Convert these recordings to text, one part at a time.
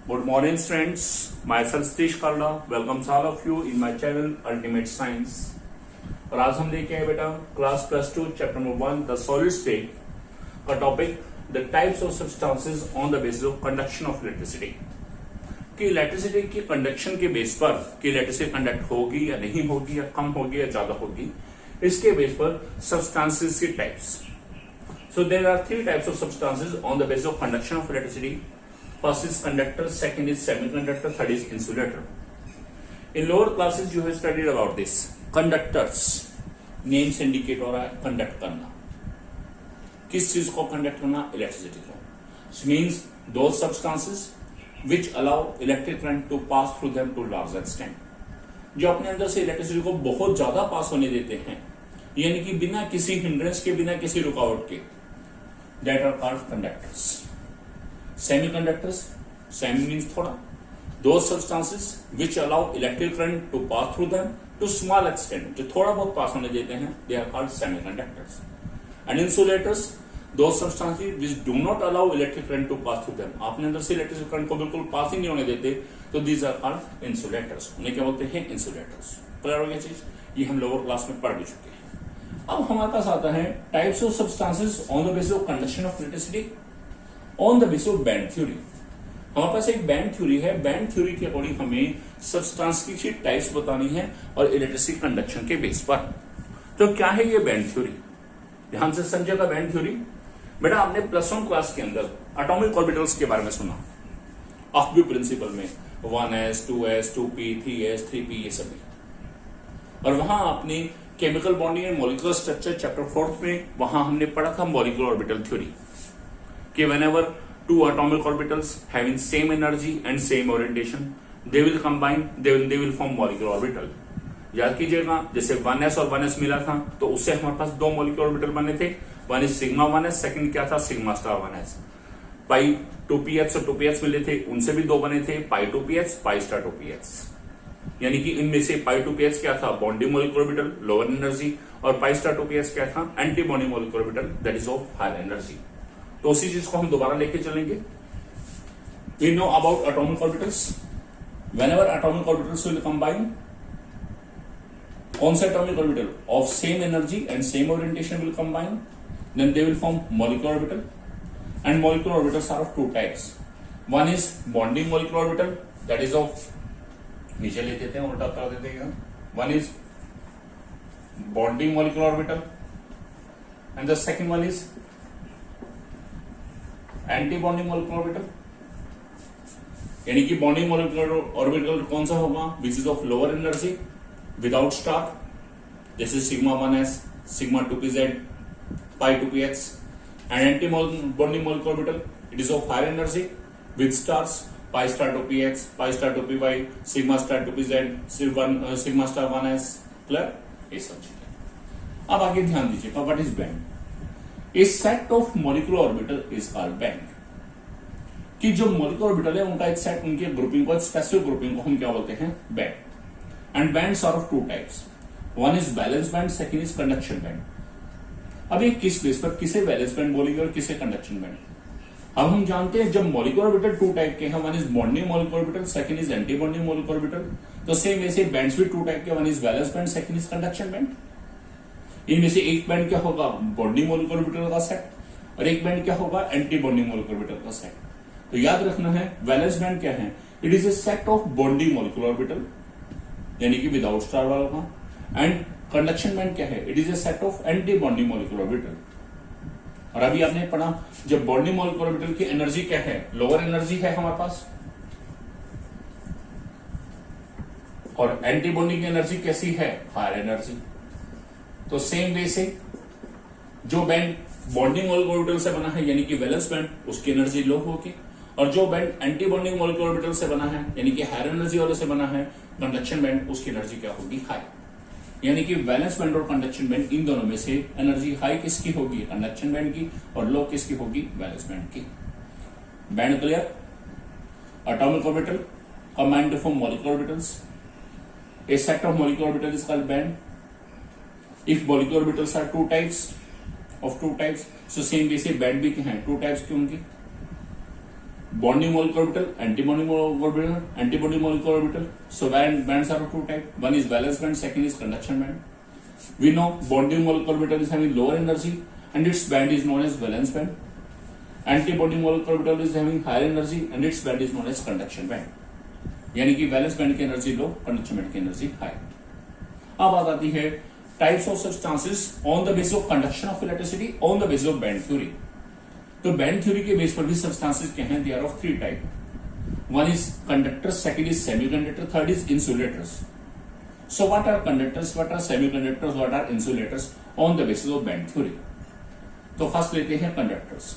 Good morning, friends. Myself Satish Karla welcomes all of you in my channel Ultimate Science. और आज हम लेके आए बेटा class +2 chapter number 1 the solid state का topic the types of substances on the basis of conduction of electricity. कि electricity की conduction के बेस पर कि इलेक्ट्रिसिटी कंडक्ट होगी या नहीं होगी या कम होगी या ज्यादा होगी, इसके बेस पर सब्सटेंसेस की types. So there are three types of substances on the basis of conduction of electricity. First is conductor, second is semiconductor, third is insulator. In lower classes you have studied about this. Conductors, name से indicate हो रहा है conduct करना। किस चीज को conduct करना? Electricity को. Which means those substances which allow electric current to pass through them to large extent. जो अपने अंदर से इलेक्ट्रिसिटी को बहुत ज्यादा पास होने देते हैं, यानी कि बिना किसी हिंड्रेंस के, बिना किसी रुकावट के, that are called conductors. Semiconductors, semi means thoda, those substances which allow electric current to pass through them to small extent, जो थोड़ा बहुत पास होने देते हैं, they are called semiconductors. And insulators, those substances which do not allow electric current to pass through them, आपने अंदर से electric current को बिल्कुल पास ही नहीं होने देते, तो these are called insulators. उन्हें क्या बोलते हैं? insulators. क्लियर हो गया चीज? ये हम लोअर क्लास में पढ़ भी चुके हैं। अब हमारे पास आता है types of substances on the basis of conduction of electricity on the basis of band theory. हमारे पास एक बैंड थ्योरी है, बैंड थ्योरी के अकॉर्डिंग हमें सब्सटेंस की टाइप्स बतानी है और इलेक्ट्रिसिटी कंडक्शन के बेस पर। तो क्या है ये बैंड थ्योरी? ध्यान से समझेगा बैंड थ्योरी। बेटा आपने +1 क्लास के अंदर एटॉमिक ऑर्बिटल्स के बारे में सुना, ऑफ प्रिंसिपल में 1s 2s 2p 3s 3p ये सभी, और वहां आपने chemical bonding and molecular structure chapter 4 में वहां हमने पढ़ा था मॉलिक्यूलर ऑर्बिटल थ्योरी कि whenever two atomic orbitals having same energy and same orientation they will combine, they will form molecular orbital. याद कीजिएगा, जैसे 1s और 1s मिला था तो उससे हमारे पास दो मॉलिक्यूलर ऑर्बिटल बने थे, one is sigma 1s, second क्या था? Sigma star 1s। पाई 2px और 2px मिले थे, उनसे भी दो बने थे, पाई 2px पाई स्टार 2px। यानी कि इनमें से पाई 2px क्या था? Bonding molecular orbital lower energy, और पाई स्टार 2px क्या था? Anti bonding molecular orbital that is of higher energy. तो उसी चीज को हम दोबारा लेके चलेंगे। We know about atomic orbitals. Whenever atomic orbitals will combine, कौन सा atomic orbital? Of same energy and same orientation will combine, then they will form molecular orbital. And molecular orbitals are of two types. One is bonding molecular orbital that is of, नीचे ले देते हैं, उल्टा कर देते हैं। One is bonding molecular orbital and the second one is anti bonding molecular orbital. यानी कि बॉन्डिंग मॉलिक्यूलर ऑर्बिटल कौन सा होगा? Which is of lower energy without star, जैसे sigma 1s, sigma 2pz, pi 2px। And anti bonding molecular orbital it is of higher energy with stars, pi star 2px, pi star 2py, sigma star 2pz, sigma star 1s। Clear? ये सब चीजें। अब आगे ध्यान दीजिएगा, what is band? A set of molecular orbital is called band. कि जो molecular orbital है उनका एक सेट, उनके ग्रुपिंग को, स्पेसिफिक ग्रुपिंग को हम क्या बोलते हैं? Band. And bands are of two types. One is valence band, second is conduction band. अब ये किस बेस पर किसे बैलेंस बैंड बोलेंगे और किसे कंडक्शन बैंड? अब हम जानते हैं जब मॉलिक्यूलर ऑर्बिटल टू टाइप के हैं, one is bonding molecular orbital, second is anti bonding molecular orbital, तो सेम वैसे बैंड्स भी टू टाइप के, one is valence band, second is conduction band. इनमें से एक बैंड क्या होगा? बॉन्डिंग मॉलिक्यूलर ऑर्बिटल का सेट, और एक बैंड क्या होगा? एंटी बॉन्डिंग मॉलिक्यूलर ऑर्बिटल का सेट। तो याद रखना है वैलेंस बैंड क्या है? It is a set of bonding molecular orbital, यानी कि विदाउट स्टार वालों का। एंड कंडक्शन बैंड क्या है? It is a set of anti bonding molecular orbital. और अभी आपने पढ़ा जब बॉन्डिंग मॉलिक्यूलर ऑर्बिटल की एनर्जी क्या है? लोअर एनर्जी है हमारे पास, और एंटी बॉन्डिंग की एनर्जी कैसी है? Higher energy. तो सेम वे से जो बैंड बॉन्डिंग मॉलिक्यूलर ऑर्बिटल से बना है यानी कि वैलेंस बैंड, उसकी एनर्जी लो होगी, और जो band anti bonding molecular orbital से बना है यानी कि हायर एनर्जी वाले से बना है, कंडक्शन बैंड, उसकी एनर्जी क्या होगी? हाई। यानी कि वैलेंस बैंड और कंडक्शन बैंड, इन दोनों में से एनर्जी हाई किसकी होगी? कंडक्शन बैंड की, और लो किसकी होगी? वैलेंस बैंड की। Band clear? Atomic orbital combined to form molecular orbitals. A set of molecular orbitals is called band. If molecular orbitals are two types, so same way से band भी हैं, two types की होंगी, bonding molecular orbital, anti-bonding molecular orbital, antibody molecular orbital. So bands are of two types. One is valence band, second is conduction band. We know bonding molecular orbital is having lower energy and its band is known as valence band. Antibody molecular orbital is having higher energy and its band is known as conduction band. यानी कि valence band की energy low, conduction band की energy high. अब बात आती है types of substances on the basis of conduction of electricity on the basis of band theory. तो band theory के बेस पर भी सब्सटेंसेस क्या हैं? They are of three type. One is conductors, second is semiconductor, third is insulators. So what are conductors, what are semiconductors, what are insulators on the basis of band theory? तो first लेते हैं conductors.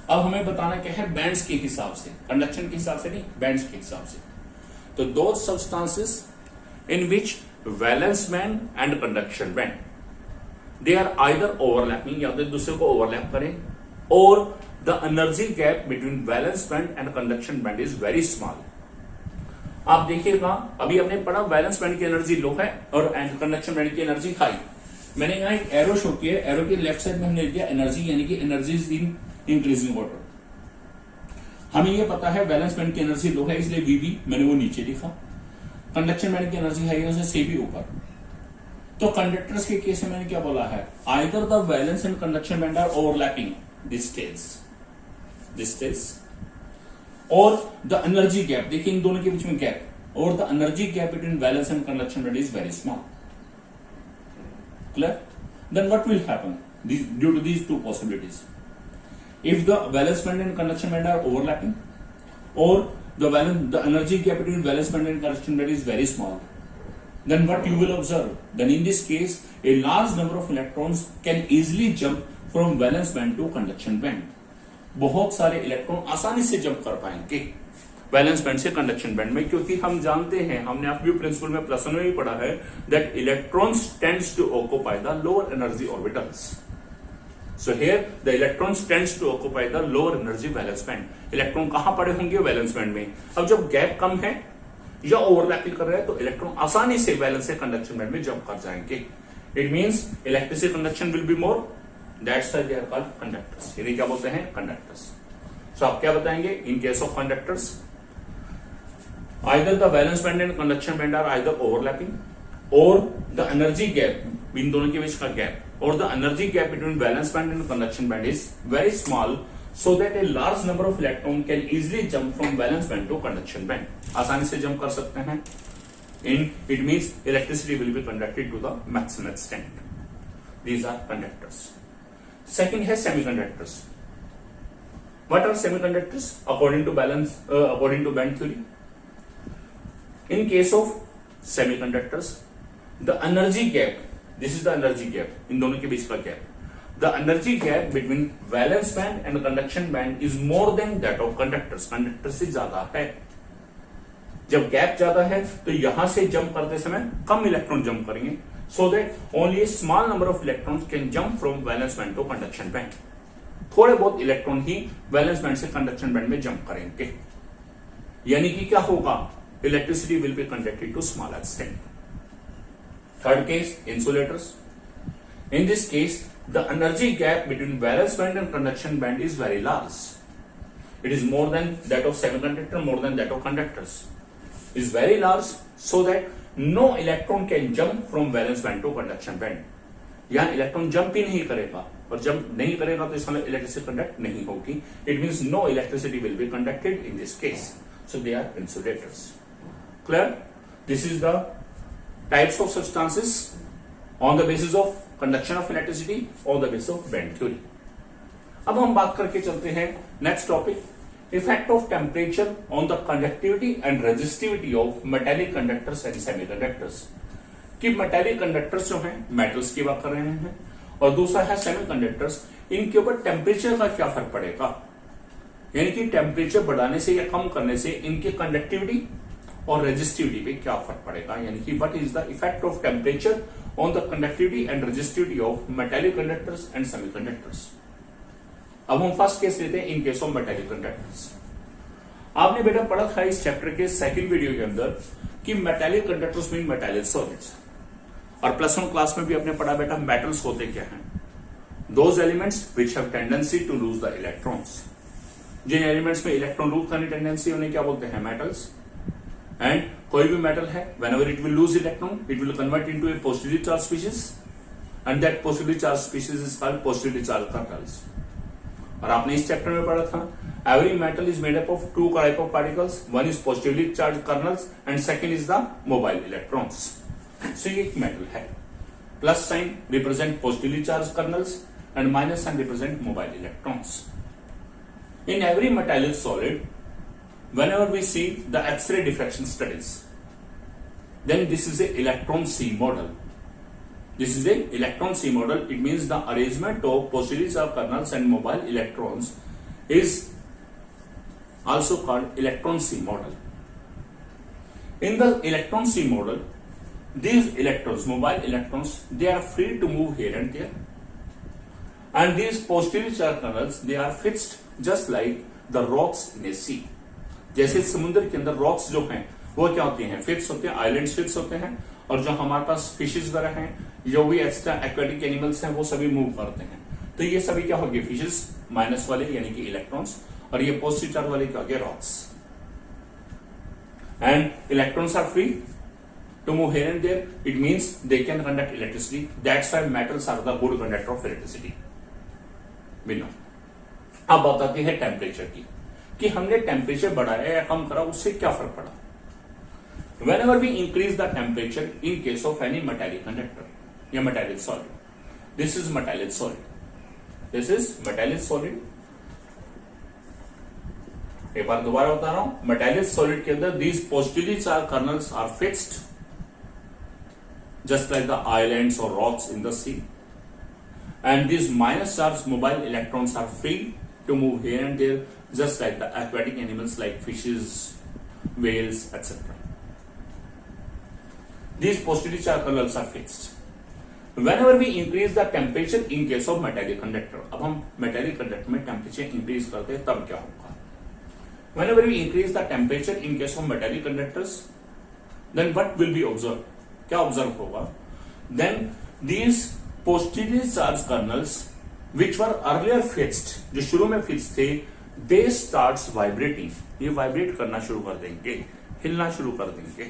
अब हमें बताना क्या है? Bands के हिसाब से, कंडक्शन के हिसाब से नहीं, बैंड्स के हिसाब से. तो दो substances in which valence band and conduction band they are either overlapping या तो एक दूसरे को ओवरलैप करें, और the energy gap between valence band and conduction band is very small. आप देखिएगा अभी हमने पढ़ा वैलेंस बैंड की एनर्जी लो है और कंडक्शन बैंड की एनर्जी हाई. मैंने यहाँ एक एरो शो किया, एरो के लेफ्ट साइड में हमने दिया एनर्जी, यानी कि energy is in increasing order. हमें ये पता है वैलेंस बैंड की एनर्जी लो है, इसलिए वीबी मैंने वो नीचे लिखा. कंडक्शन बैंड की एनर्जी हाई है, उसे से भी ऊपर. तो कंडक्टर्स के केस में मैंने क्या बोला है? Either the valence and conduction band are overlapping distance और द एनर्जी गैप, देखिए इन दोनों के बीच में गैप, और the energy gap between valence and conduction band is very small. Clear? Then what will happen due to these two possibilities? If the valence band and conduction band are overlapping, or the energy gap between valence band and conduction band is very small, then what you will observe? Then in this case, a large number of electrons can easily jump from valence band to conduction band. बहुत सारे electron आसानी से jump कर पाएंगे valence band से conduction band में, क्योंकि हम जानते हैं, हमने आप भी प्रिंसिपल में प्लस वन में भी पढ़ा है, that electrons tends to occupy the lower energy orbitals. So here the electrons tends to occupy the lower energy valence band. Electron कहां पड़े होंगे? वैलेंस बैंड में. अब जब गैप कम है या ओवरलैपिंग कर रहे हैं तो इलेक्ट्रॉन आसानी से वैलेंस से कंडक्शन बैंड में जंप कर जाएंगे. It means electricity conduction will be more, that's why they are called conductors. इन्हें क्या बोलते हैं? कंडक्टर्स. सो आप क्या बताएंगे in case of conductors? Either the valence band and conduction band are either overlapping, और द एनर्जी गैप, इन दोनों के बीच का gap, or the energy gap between valence band and conduction band is very small, so that a large number of electron can easily jump from valence band to conduction band. आसानी से jump कर सकते हैं. It means electricity will be conducted to the maximum extent. These are conductors. Second है semiconductors. What are semiconductors according to according to band theory? In case of semiconductors, the energy gap, this is the energy gap, इन दोनों के बीच का gap, the energy gap between valence band and conduction band is more than that of conductors. Conductor से ज्यादा है. जब gap ज्यादा है तो यहां से जंप करते समय कम इलेक्ट्रॉन जंप करेंगे, so that only a small number of electrons can jump from valence band to conduction band. थोड़े बहुत इलेक्ट्रॉन ही वैलेंस बैंड से कंडक्शन बैंड में जंप करेंगे. यानी कि क्या होगा? Electricity will be conducted to small extent. Third case, insulators. In this case, the energy gap between valence band and conduction band is very large. It is more than that of semiconductor, more than that of conductors. It is very large, so that no electron can jump from valence band to conduction band. यहाँ electron jump ही नहीं करेगा, और jump नहीं करेगा तो इसमें electricity conduct नहीं होगी. It means no electricity will be conducted in this case. So they are insulators. Clear? This is the types of substances on the basis of conduction of electricity on the basis of band theory. अब हम बात करके चलते हैं next topic, effect of temperature on the conductivity and resistivity of metallic conductors and semiconductors. कि metallic conductors जो हैं metals की बात कर रहे हैं, और दूसरा है सेमीकंडक्टर्स, इनके ऊपर टेम्परेचर का क्या फर्क पड़ेगा, यानी कि टेम्परेचर बढ़ाने से या कम करने से इनकी कंडक्टिविटी और रेजिस्टिविटी पे क्या फर्क पड़ेगा, यानी कि what is the effect of temperature on the conductivity and resistivity of metallic conductors and semiconductors. अब हम फर्स्ट केस लेते हैं in case of metallic conductors. आपने बेटा पढ़ा था इस चैप्टर के सेकंड वीडियो के अंदर कि metallic conductors mean metallic solids, और प्लस वन क्लास में भी आपने पढ़ा बेटा मेटल्स होते क्या हैं, those elements which have tendency to lose the electrons. जिन एलिमेंट्स में इलेक्ट्रॉन लूज करने टेंडेंसी उन्हें क्या बोलते हैं, मेटल्स। एंड कोई भी मेटल है, whenever it will lose electron, it will convert into a positively charged species, and that positively charged species is called positively charged kernels. और आपने इस चैप्टर में पढ़ा था, every metal is made up of two type of particles, one is positively charged kernels and second is the mobile electrons. So ये एक metal है, plus sign represent positively charged kernels and minus sign represent mobile electrons. In every metallic solid, whenever we see the X-ray diffraction studies, then this is a electron C model. This is a electron C model. It means the arrangement of positively charged kernels and mobile electrons is also called electron C model. In the electron C model, these electrons, mobile electrons, they are free to move here and there. And these positively charged kernels, they are fixed just like the rocks in a sea. जैसे समुद्र के अंदर rocks जो हैं वो क्या होते हैं, फिक्स होते हैं, आइलैंड्स फिक्स होते हैं, और जो हमारे पास फिशेस वगैरह हैं, जो भी एक्स्ट्रा एक्वेटिक एनिमल्स हैं, वो सभी मूव करते हैं। तो ये सभी क्या हो गए, फिशेस माइनस वाले यानी कि इलेक्ट्रॉन्स, और ये पॉजिटिव चार्ज वाले क्या हो गए, rocks. And electrons are free to move here and there. It means they can conduct electricity. That's why metals are the good conductor of electricity. We know. अब बात आती है टेम्परेचर की, कि हमने टेम्परेचर बढ़ाया या कम करा, उससे क्या फर्क पड़ा। Whenever we increase the temperature in case of any metallic conductor या metallic solid, this is metallic solid. This is metallic solid. एक बार दोबारा बता रहा हूं, metallic solid के अंदर these positively charged kernels are fixed just like the islands or rocks in the sea, and these minus charged mobile electrons are free to move here and there just like the aquatic animals like fishes, whales, etc. These positively charged kernels are fixed. Whenever we increase the temperature in case of metallic conductor, अब हम metallic conductor में temperature increase करते हैं तब क्या होगा। Whenever we increase the temperature in case of metallic conductors, then what will be observed? क्या observe होगा, then these positively charged kernels which were earlier fixed, जो शुरू में फिक्स थे, they starts vibrating, ये वाइब्रेट करना शुरू कर देंगे, हिलना शुरू कर देंगे,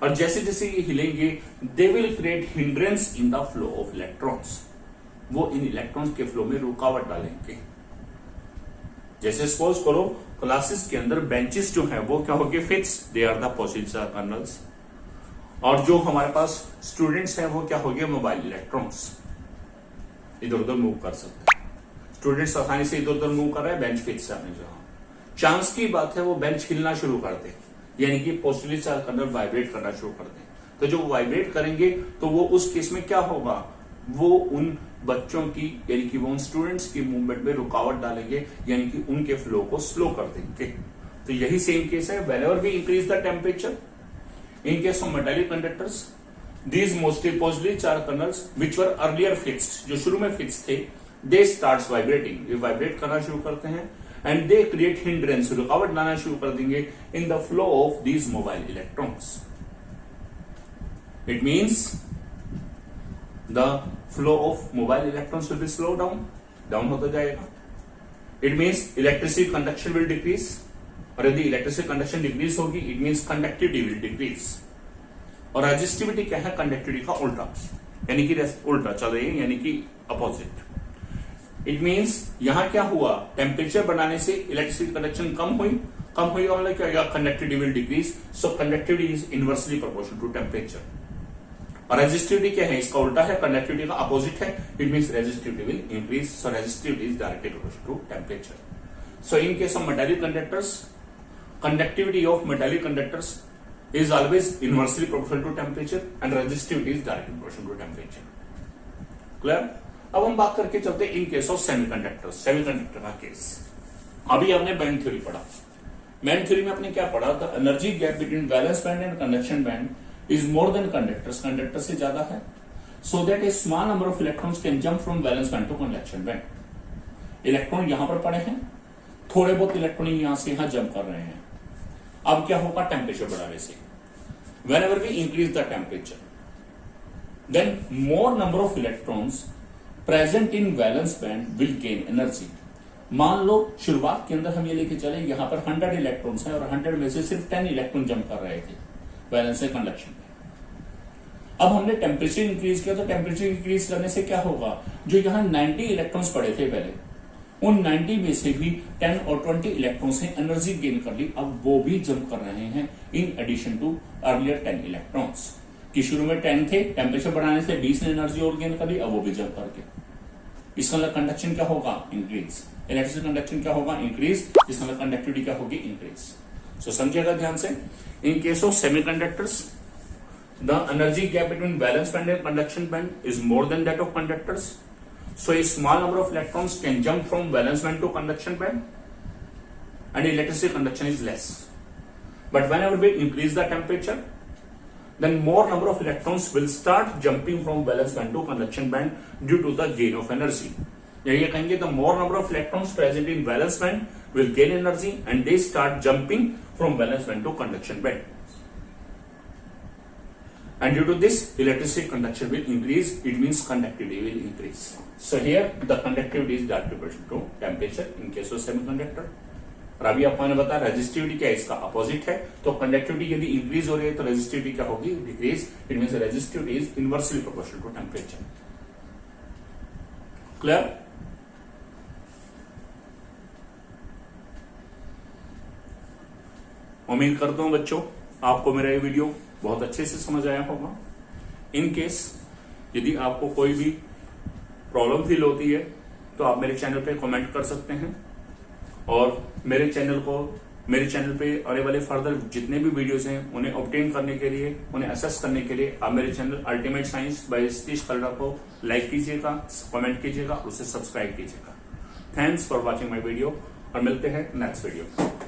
और जैसे जैसे ये हिलेंगे they will create hindrance in the flow of electrons, वो इन इलेक्ट्रॉन्स के फ्लो में रुकावट डालेंगे। जैसे सपोज करो क्लासेस के अंदर बेंचेस जो हैं वो क्या होंगे, fix, they are the positively charged kernels, और जो हमारे पास स्टूडेंट्स हैं वो क्या हो गए, मोबाइल इलेक्ट्रॉन्स, इधर उधर मूव कर सकते हैं। स्टूडेंट्स आसानी से इधर उधर मूव कर रहे हैं, बेंच फिक्स है, जहां चांस की बात है वो बेंच हिलना शुरू कर दे, यानी कि पॉजिटिवली चार्ज करनल वाइब्रेट करना शुरू कर दे। तो जो वाइब्रेट करेंगे तो वो उस केस में क्या होगा, वो उन बच्चों की यानी कि वो उन स्टूडेंट्स की मूवमेंट में रुकावट डालेंगे, यानी कि उनके फ्लो को स्लो कर देंगे। तो यही सेम केस है, whenever we increase the temperature in case of metallic conductors, these mostly positively charged kernels which were earlier fixed, जो शुरू में फिक्स थे, they starts vibrating, ये वाइब्रेट करना शुरू करते हैं, and they create hindrance, रुकावट डालना शुरू कर देंगे in the flow of these mobile electrons. It means the flow of mobile electrons will be slowed down होता जाएगा. It means electricity conduction will decrease, और यदि इलेक्ट्रिसिटी कंडक्शन डिक्रीज होगी, it means conductivity will decrease, और resistivity क्या है, conductivity का उल्टा, यानी कि उल्टा चल रही है, यानी कि अपोजिट। इट मींस यहां क्या हुआ, टेम्परेचर बढ़ाने से इलेक्ट्रिसिटी कंडक्शन कम हुई मतलब क्या होगा, conductivity will decrease, so conductivity is inversely proportional to temperature. और रेजिस्टिविटी क्या है, इसका उल्टा है, कंडक्टिविटी का अपोजिट है, it means resistivity will increase, so resistivity is directly proportional to temperature. So in case of metallic conductors, conductivity of metallic conductors is always inversely proportional to temperature and resistivity is directly proportional to temperature. Clear? अब हम बात करके चलते हैं in case of semiconductors, semiconductor का case. अभी आपने band theory पढ़ा, बैंड थ्योरी में आपने क्या पढ़ा था, energy gap between valence band and conduction band is more than conductors, conductor से ज्यादा है, so that a small number of electrons can jump from valence band to conduction band. Electron यहां पर पड़े हैं, थोड़े बहुत इलेक्ट्रॉन यहां से यहां जंप कर रहे हैं। अब क्या होगा, टेम्परेचर बढ़ाने से, whenever we increase the temperature, then more number of electrons present in valence band will gain energy, मान लो शुरुआत के अंदर हम ये लेके चले यहाँ पर 100 इलेक्ट्रॉन्स हैं और 100 में से सिर्फ 10 इलेक्ट्रॉन जंप कर रहे थे वैलेंस से कंडक्शन में। अब हमने टेम्परेचर इंक्रीज किया तो टेम्परेचर इंक्रीज करने से क्या होगा, जो यहाँ 90 इलेक्ट्रॉन्स पड़े थे पहले, उन 90 में से भी 10 और 20 इलेक्ट्रॉन्स ने एनर्जी गेन कर ली। अब वो भी जंप कर रहे हैं in addition to earlier 10 electrons, कि शुरू में 10 थे, टेम्परेचर बढ़ाने से 20 ने एनर्जी और गेन कर ली, अब वो भी जंप करके। इसका मतलब कंडक्शन क्या होगा, इंक्रीज। इलेक्ट्रिसिटी कंडक्शन क्या होगा, इंक्रीज। इसका मतलब कंडक्टिविटी क्या होगी, इंक्रीज। सो समझिएगा ध्यान से, इन case of semiconductors the energy gap between valence band and conduction band is more than that of conductors. So a small number of electrons can jump from valence band to conduction band and electricity conduction is less. But whenever we increase the temperature, then more number of electrons will start jumping from valence band to conduction band due to the gain of energy. ये कहेंगे the more number of electrons present in valence band will gain energy and they start jumping from valence band to conduction band. And due to this, electricity conduction will increase. It means conductivity will increase. So here the conductivity is directly proportional to temperature in case of semiconductor. और अभी आपको मैंने बताया resistivity क्या है, इसका opposite है। तो कंडक्टिविटी यदि इंक्रीज हो रही है तो रेजिस्टिविटी क्या होगी, decrease. It means resistivity is inversely proportional to temperature. Clear? उम्मीद करता हूं बच्चों आपको मेरा ये वीडियो बहुत अच्छे से समझ आया होगा। इन केस यदि आपको कोई भी प्रॉब्लम फील होती है तो आप मेरे चैनल पे कमेंट कर सकते हैं, और मेरे चैनल पे आने वाले फर्दर जितने भी वीडियोस हैं उन्हें ऑब्टेन करने के लिए, उन्हें असेस करने के लिए आप मेरे channel ultimate science by Satish कलरा को लाइक कीजिएगा, कमेंट कीजिएगा, उसे सब्सक्राइब कीजिएगा। Thanks for watching my video और मिलते हैं नेक्स्ट वीडियो।